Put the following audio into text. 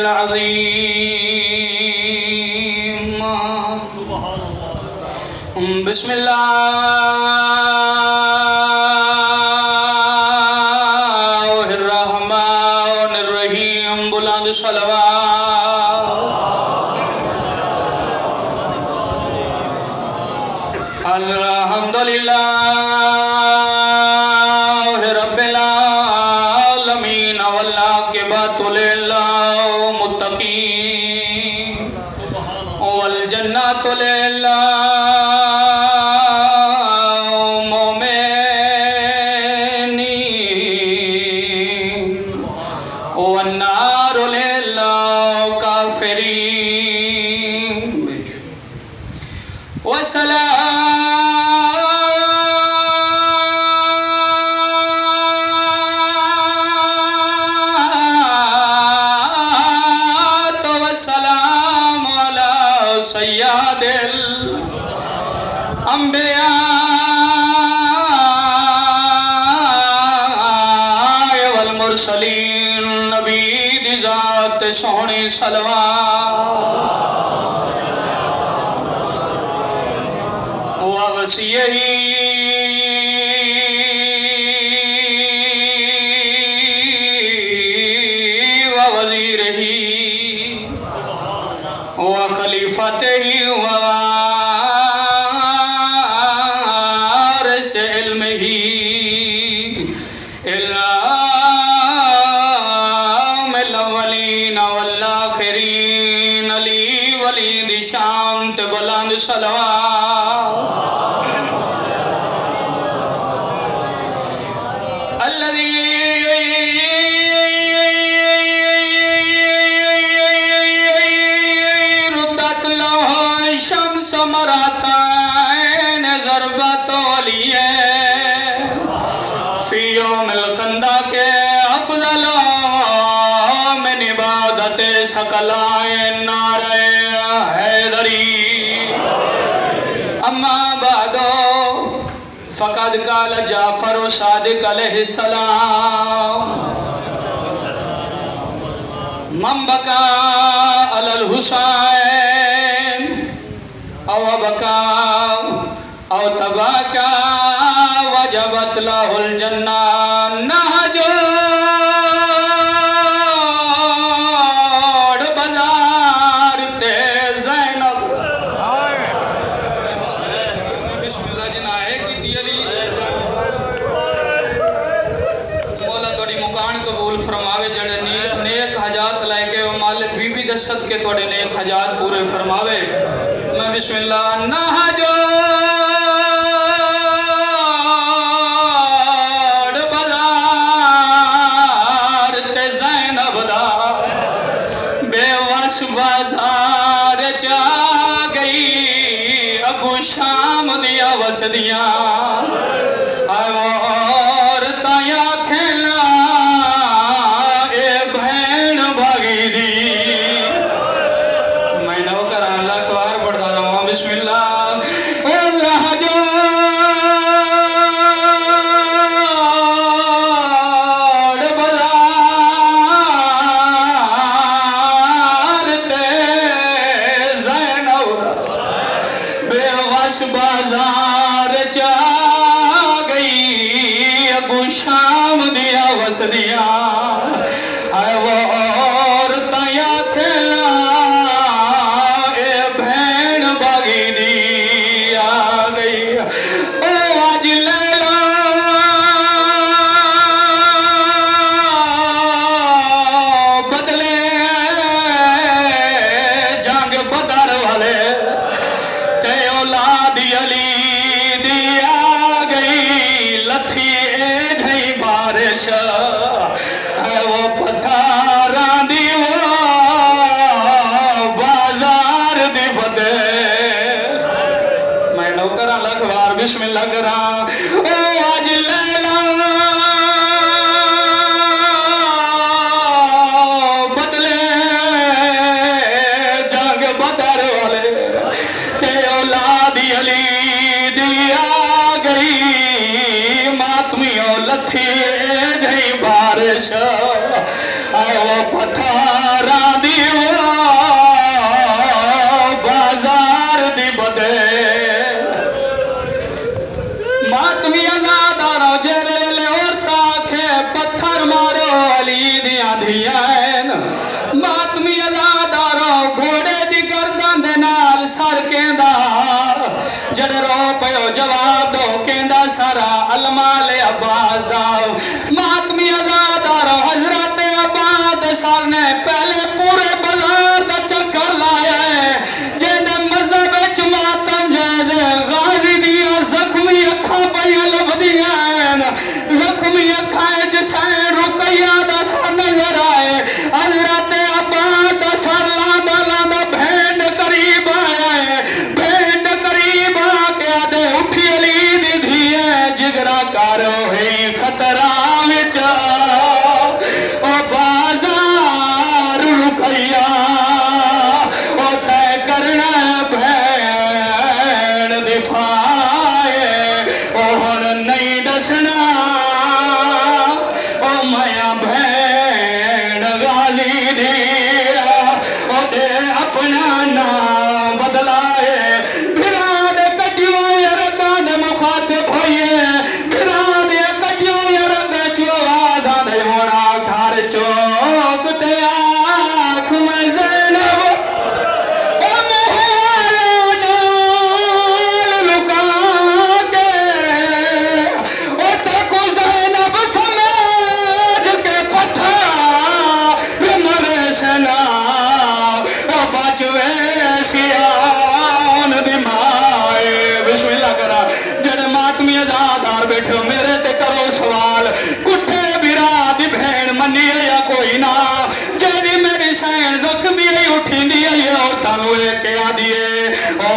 अज़ीम। बिस्मिल्लाहिर्रहमानिर्रहीम। बुलंद सलवात। अल्हम्दुलिल्लाह रब्बिल आलमीन वल्लाह के बातुल मुत्तकीन वल जन्नतुल मोमिनीन वन्नारुल काफिरीन। वस्सलातु वस्सलामु अला सय्यदिल अंबिया वल मुरसलीन। नबी दी जात सोहनी सलवात ववसियही ववज़ीरही वखलीफतही ववारिस इल्मिही इल्लामिल अव्वलीन वल आखिरीन। अली वली दी शान ते बुलंद सलवात। शम्स मरातान ज़रबतोलिए फी यौमिल कंदा के अफज़ल मिन इबादत सकलाए नारे हैदरी। अम्मा बादो फ़क़द क़ाल जाफ़र सादिक़ अलैहिस्सलाम मन बका अलल हुसैन औ बका औ तबाका वजबत लहुल जन्ना। नहजोड़ बाजार ते ज़ैनब बिस्मिल्लाह जिनाए की दियली मौला तोड़ी मुकान कबूल फरमावे। जड़े नेक हजात लाके मालिक बीबी दशत के तोड़े नेक हजात पूरे फरमावे। मैं बिस्मिल्लाह नहजोड़ बाजार ते ज़ैनब दा बेवस बाजार चा गई अगू शाम दिया वसदियां और ताया खेला ए भैन भागी दी। मैं नौकर अल्लाह अखबार पढ़ता रहा। बिस्मिल्लाह अल्लाह जोड़ बाजार ते ज़ैनब बेवस बाजार चा गई अगू शाम दिया वसदियां वो और ताया खेला ए भैन बागी दी आ गई। ओ आज लैला बदले जंग बदर वाले ते औलाद अली दी आ गई लथी ए झई बारिश वो पथारा दी वो बाजार दी बदे। मैं नौकर अखबार बिस्मिल्लाह करा। ओ आज लैला बदले जंग बदर वाले ते औलाद अली दी आ गई मातमी लथी ए झई बारिश वो पथारा दी मातमी आजादारो घोड़े दी गर्दन दे नाल सर केंदा जड़ रो पयो जवाब दो केंदा सारा अलमाल अब्बास दा मातमी आजादारो हजरत अब्बास सर ने पहले पूरे बाजार दा चक्कर लाया है जेने मजहब विच मातम जैसे गाजी दिया जख्मी अखां पईयां लभदियां हैं जख्मी अखां च सैन रुकैया दा सर नजर आए हजरत अब्बास दा सर लांदा लांदा भेंड करीब आया है भेंड करीब आके आदे उठी अली दी धीए जिगरा कर होई खतरा विच ओ बाजार रुकैया ओ तय करना भेंड दिफाए ओ हुण नहीं दसना ओ माया भेंड गाली दे ओ दे अपना नाम बदलाए बिराद कटियो यरकान मुखातिब होइए बिराद कटियो यरक चोवादा दे होना घर चौक ते आँख में ज़ैनब ओ मेहरा नाल लुका के ओ तको ज़ैनब समझ के कथा मरे सना ओ बचवे सियान दी माए बिस्मिल्लाह करा जड़ मातमी आजादार बैठे हो मेरे ते करो सवाल कुठे बिरा दी भेण मनी है या कोई ना जेडी मेरी सैन जख्मी उठी दी है और तानू ए क्या दिए ओ